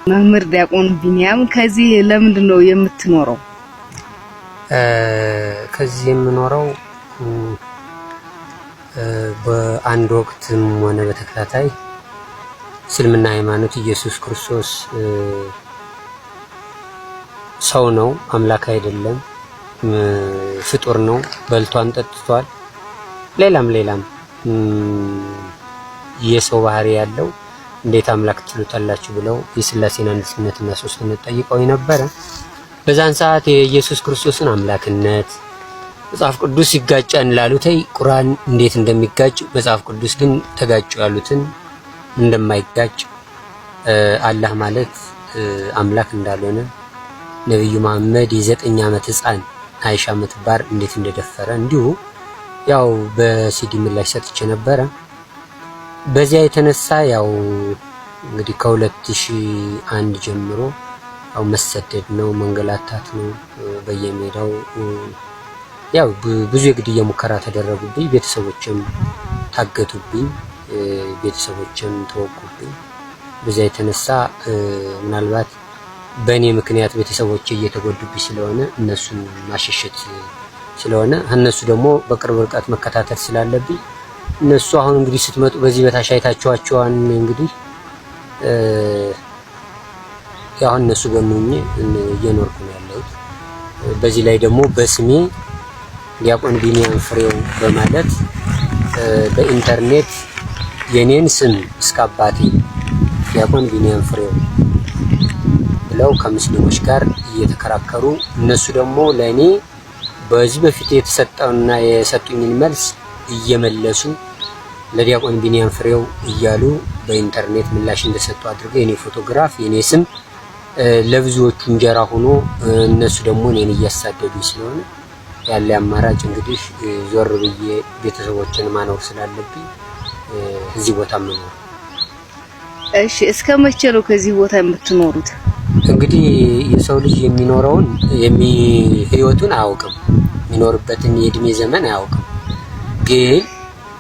መምህር ዲያቆን ቢኒያም ከዚህ ለምንድን ነው የምትኖረው? ከዚህ የምኖረው በአንድ ወቅትም ሆነ በተከታታይ እስልምና ሃይማኖት ኢየሱስ ክርስቶስ ሰው ነው፣ አምላክ አይደለም፣ ፍጡር ነው፣ በልቷን ጠጥቷል፣ ሌላም የሰው ባህሪ ያለው እንዴት አምላክ ትሉታላችሁ ብለው የሥላሴን አንድነትና ሶስትነት ጠይቀው ነበር። በዛን ሰዓት የኢየሱስ ክርስቶስን አምላክነት መጽሐፍ ቅዱስ ይጋጫን ላሉታይ ቁርአን እንዴት እንደሚጋጭ መጽሐፍ ቅዱስ ግን ተጋጩ ያሉትን እንደማይጋጭ አላህ ማለት አምላክ እንዳልሆነ ነብዩ መሐመድ የ9 ዓመት ህፃን አይሻ ምትባር እንዴት እንደደፈረ እንዲሁ ያው በሲዲ ምላሽ ሰጥቼ ነበረ። በዚያ የተነሳ ያው እንግዲህ ከ2001 ጀምሮ ያው መሰደድ ነው፣ መንገላታት ነው በየሜዳው ያው ብዙ የግድያ ሙከራ ተደረጉብኝ፣ ቤተሰቦችም ታገቱብኝ፣ ቤተሰቦችም ተወጉብኝ። በዚያ የተነሳ ምናልባት በእኔ ምክንያት ቤተሰቦቼ እየተጎዱብኝ ስለሆነ እነሱን ማሸሸት ስለሆነ እነሱ ደግሞ በቅርብ ርቀት መከታተል ስላለብኝ እነሱ አሁን እንግዲህ ስትመጡ በዚህ በታች አይታችኋቸዋን እንግዲህ ያው እነሱ ጎንኙ እየኖርኩ ነው ያለሁት። በዚህ ላይ ደግሞ በስሜ ዲያቆን ቢኒያም ፍሬው በማለት በኢንተርኔት የኔን ስም እስከ አባቴ ዲያቆን ቢኒያም ፍሬው ብለው ከሙስሊሞች ጋር እየተከራከሩ እነሱ ደግሞ ለኔ በዚህ በፊት የተሰጠውና የሰጡኝን መልስ እየመለሱ ለዲያቆን ቢኒያም ፍሬው እያሉ በኢንተርኔት ምላሽ እንደሰጡ አድርገው የኔ ፎቶግራፍ የኔ ስም ለብዙዎቹ እንጀራ ሆኖ እነሱ ደግሞ እኔን እያሳደዱ ስለሆነ ያለ አማራጭ እንግዲህ ዞር ብዬ ቤተሰቦችን ማኖር ስላለብኝ እዚህ ቦታ መኖር። እሺ እስከ መቼ ነው ከዚህ ቦታ የምትኖሩት? እንግዲህ የሰው ልጅ የሚኖረውን ህይወቱን አያውቅም፣ የሚኖርበትን የእድሜ ዘመን አያውቅም። ግን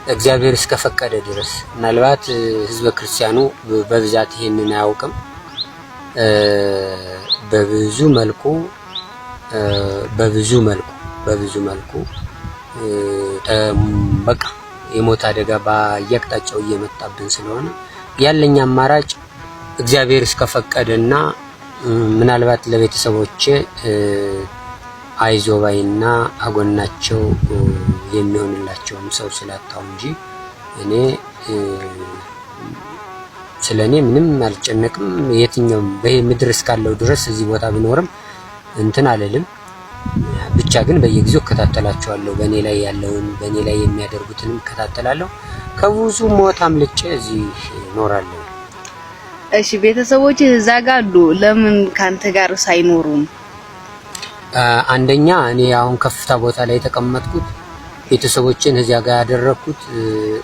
እግዚአብሔር እስከፈቀደ ድረስ ምናልባት ህዝበ ክርስቲያኑ በብዛት ይሄንን አያውቅም። በብዙ መልኩ በቃ የሞት አደጋ በየአቅጣጫው እየመጣብን ስለሆነ ያለኝ አማራጭ እግዚአብሔር እስከፈቀደና ምናልባት ለቤተሰቦቼ አይዞባይና አጎናቸው የሚሆንላቸውም ሰው ስላጣው እንጂ እኔ ስለኔ ምንም አልጨነቅም። የትኛውም በምድር እስካለው ድረስ እዚህ ቦታ ቢኖርም እንትን አለልም። ብቻ ግን በየጊዜው እከታተላቸዋለሁ። በእኔ ላይ ያለውን በእኔ ላይ የሚያደርጉትንም እከታተላለሁ። ከብዙ ሞት አምልጬ እዚህ እኖራለሁ። እሺ ቤተሰቦች እዛ ጋር አሉ፣ ለምን ካንተ ጋር ሳይኖሩም? አንደኛ እኔ አሁን ከፍታ ቦታ ላይ የተቀመጥኩት ቤተሰቦችን እዚያ ጋር ያደረኩት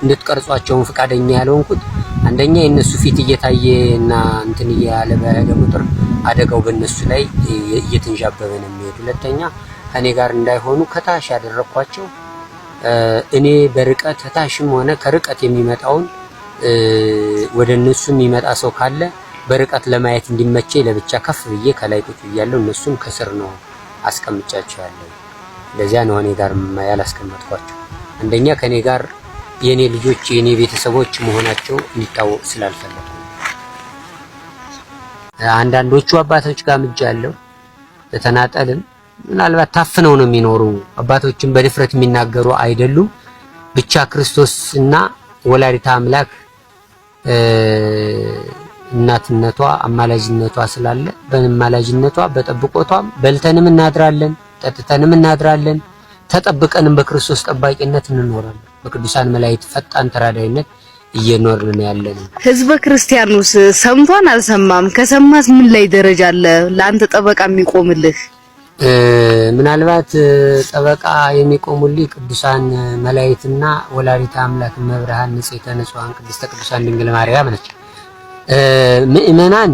እንድትቀርጿቸውን ፍቃደኛ ያልሆንኩት አንደኛ የነሱ ፊት እየታየና እንትን እያለ በሄደ ቁጥር አደጋው በእነሱ ላይ እየተንዣበበ ነው የሚሄድ። ሁለተኛ ከኔ ጋር እንዳይሆኑ ከታች ያደረኳቸው እኔ በርቀት ከታችም ሆነ ከርቀት የሚመጣውን ወደ እነሱ የሚመጣ ሰው ካለ በርቀት ለማየት እንዲመቸኝ ለብቻ ከፍ ብዬ ከላይ ቁጭ ብያለሁ። እነሱም ከስር ነው አስቀምጫቸው ያለው። ለዚያ ነው እኔ ጋር ያላስቀመጥኳቸው። አንደኛ ከኔ ጋር የኔ ልጆች የኔ ቤተሰቦች መሆናቸው ሊታወቅ ስላልፈለኩ። አንዳንዶቹ አባቶች ጋር ምጃለሁ በተናጠልም ምናልባት ታፍነው ነው የሚኖሩ አባቶችን በድፍረት የሚናገሩ አይደሉም። ብቻ ክርስቶስና ወላዲተ አምላክ እናትነቷ አማላጅነቷ ስላለ በአማላጅነቷ በጠብቆቷም በልተንም እናድራለን፣ ጠጥተንም እናድራለን፣ ተጠብቀንም በክርስቶስ ጠባቂነት እንኖራለን። በቅዱሳን መላእክት ፈጣን ተራዳይነት እየኖርን ያለን። ህዝበ ክርስቲያኑስ ሰምቷን አልሰማም? ከሰማስ ምን ላይ ደረጃ አለ ለአንተ ጠበቃ የሚቆምልህ? ምናልባት ጠበቃ የሚቆሙልኝ ቅዱሳን መላእክትና ወላዲተ አምላክ መብርሃን ንጽሕተ ንጹሐን ቅድስተ ቅዱሳን ድንግል ማርያም ነች። ምእመናን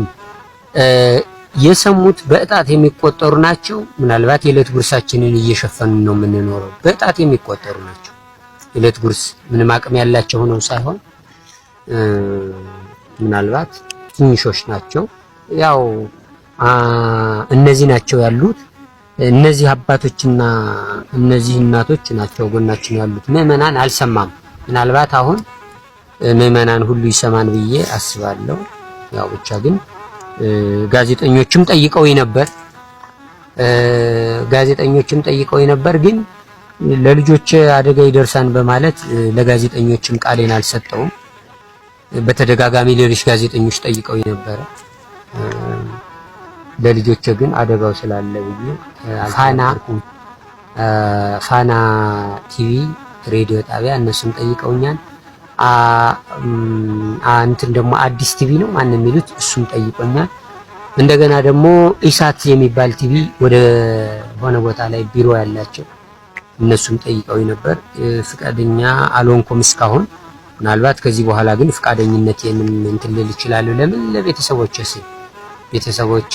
የሰሙት በእጣት የሚቆጠሩ ናቸው። ምናልባት የዕለት ጉርሳችንን እየሸፈንን ነው የምንኖረው። በእጣት የሚቆጠሩ ናቸው። የዕለት ጉርስ ምንም አቅም ያላቸው ሆነው ሳይሆን ምናልባት ትንሾች ናቸው። ያው እነዚህ ናቸው ያሉት። እነዚህ አባቶችና እነዚህ እናቶች ናቸው ጎናችን ያሉት። ምዕመናን አልሰማም። ምናልባት አሁን ምዕመናን ሁሉ ይሰማን ብዬ አስባለሁ። ያው ብቻ ግን ጋዜጠኞችም ጠይቀው ነበር ግን ለልጆች አደጋ ይደርሳን በማለት ለጋዜጠኞችም ቃሌን አልሰጠውም። በተደጋጋሚ ሌሎች ጋዜጠኞች ጠይቀው ነበር። ለልጆች ግን አደጋው ስላለ ብዬ ፋና ቲቪ ሬዲዮ ጣቢያ እነሱም ጠይቀውኛል። እንትን ደግሞ አዲስ ቲቪ ነው ማን የሚሉት እሱም ጠይቆኛል። እንደገና ደግሞ ኢሳት የሚባል ቲቪ ወደ ሆነ ቦታ ላይ ቢሮ ያላቸው እነሱም ጠይቀው ነበር። ፍቃደኛ አልሆንኩም እስካሁን። ምናልባት ከዚህ በኋላ ግን ፍቃደኝነቴን እንትን ልል እችላለሁ። ለምን ቤተሰቦቼ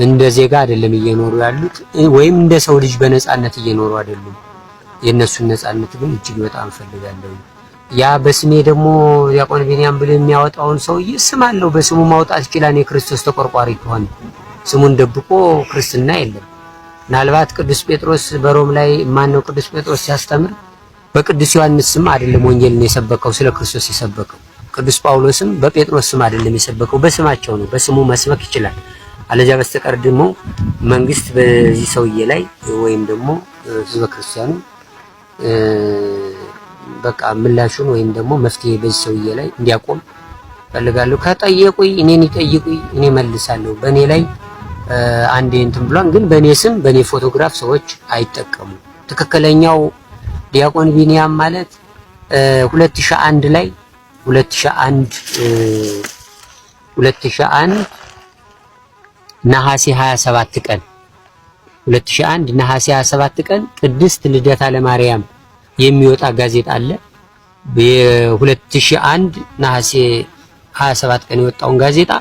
እንደ ዜጋ አይደለም እየኖሩ ያሉት ወይም እንደ ሰው ልጅ በነፃነት እየኖሩ አይደሉም። የነሱን ነፃነት ግን እጅግ በጣም ፈልጋለሁ። ያ በስሜ ደግሞ ዲያቆን ቢኒያም ብሎ የሚያወጣውን ሰውዬ ስም አለው፣ በስሙ ማውጣት ይችላል። የክርስቶስ ተቆርቋሪ ከሆነ ስሙን ደብቆ ክርስትና የለም። ምናልባት ቅዱስ ጴጥሮስ በሮም ላይ ቅዱስ ጴጥሮስ ሲያስተምር በቅዱስ ዮሐንስ ስም አይደለም ወንጌልን የሰበከው ስለ ክርስቶስ የሰበከው። ቅዱስ ጳውሎስም በጴጥሮስ ስም አይደለም የሰበከው በስማቸው ነው። በስሙ መስበክ ይችላል። አለዚያ በስተቀር ደግሞ መንግስት በዚህ ሰውዬ ላይ ወይም ደግሞ ህዝበ ክርስቲያኑ በቃ ምላሹን ወይም ደግሞ መፍትሄ በዚህ ሰውዬ ላይ እንዲያቆም ፈልጋለሁ። ከጠየቁኝ እኔን ይጠይቁኝ፣ እኔ መልሳለሁ። በእኔ ላይ አንዴ እንትን ብሏን፣ ግን በእኔ ስም በእኔ ፎቶግራፍ ሰዎች አይጠቀሙ። ትክክለኛው ዲያቆን ቢኒያም ማለት 2001 ነሐሴ 27 ቀን 2001 ነሐሴ 27 ቀን ቅድስት ልደታ ለማርያም የሚወጣ ጋዜጣ አለ። የ2001 ነሐሴ 27 ቀን የወጣውን ጋዜጣ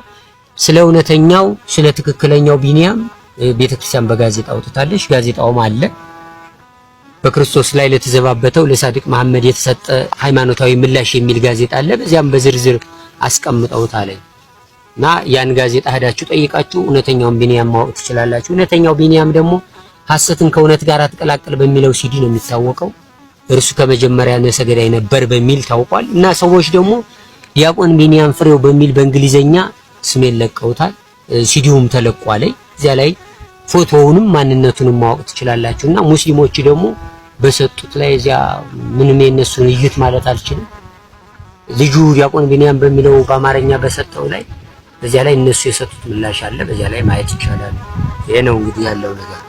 ስለ እውነተኛው ስለ ትክክለኛው ቢኒያም ቤተክርስቲያን በጋዜጣ አውጥታለች። ጋዜጣውም አለ። በክርስቶስ ላይ ለተዘባበተው ለሳድቅ መሐመድ የተሰጠ ሃይማኖታዊ ምላሽ የሚል ጋዜጣ አለ። በዚያም በዝርዝር አስቀምጠውታል እና ያን ጋዜጣ ሄዳችሁ ጠይቃችሁ እውነተኛውን ቢኒያም ማወቅ ትችላላችሁ። እውነተኛው ቢኒያም ደግሞ ሐሰትን ከእውነት ጋር አትቀላቅል በሚለው ሲዲ ነው የሚታወቀው። እርሱ ከመጀመሪያ ነፍሰ ገዳይ ነበር በሚል ታውቋል። እና ሰዎች ደግሞ ዲያቆን ቢኒያም ፍሬው በሚል በእንግሊዘኛ ስሜን ለቀውታል። ሲዲውም ተለቋል። እዚያ ላይ ፎቶውንም ማንነቱንም ማወቅ ትችላላችሁ። እና ሙስሊሞች ደግሞ በሰጡት ላይ እዚያ ምንም የነሱን እዩት ማለት አልችልም። ልጁ ዲያቆን ቢኒያም በሚለው በአማርኛ በሰጠው ላይ በዚያ ላይ እነሱ የሰጡት ምላሽ አለ። በዚያ ላይ ማየት ይቻላል። ይሄ ነው እንግዲህ ያለው ነገር።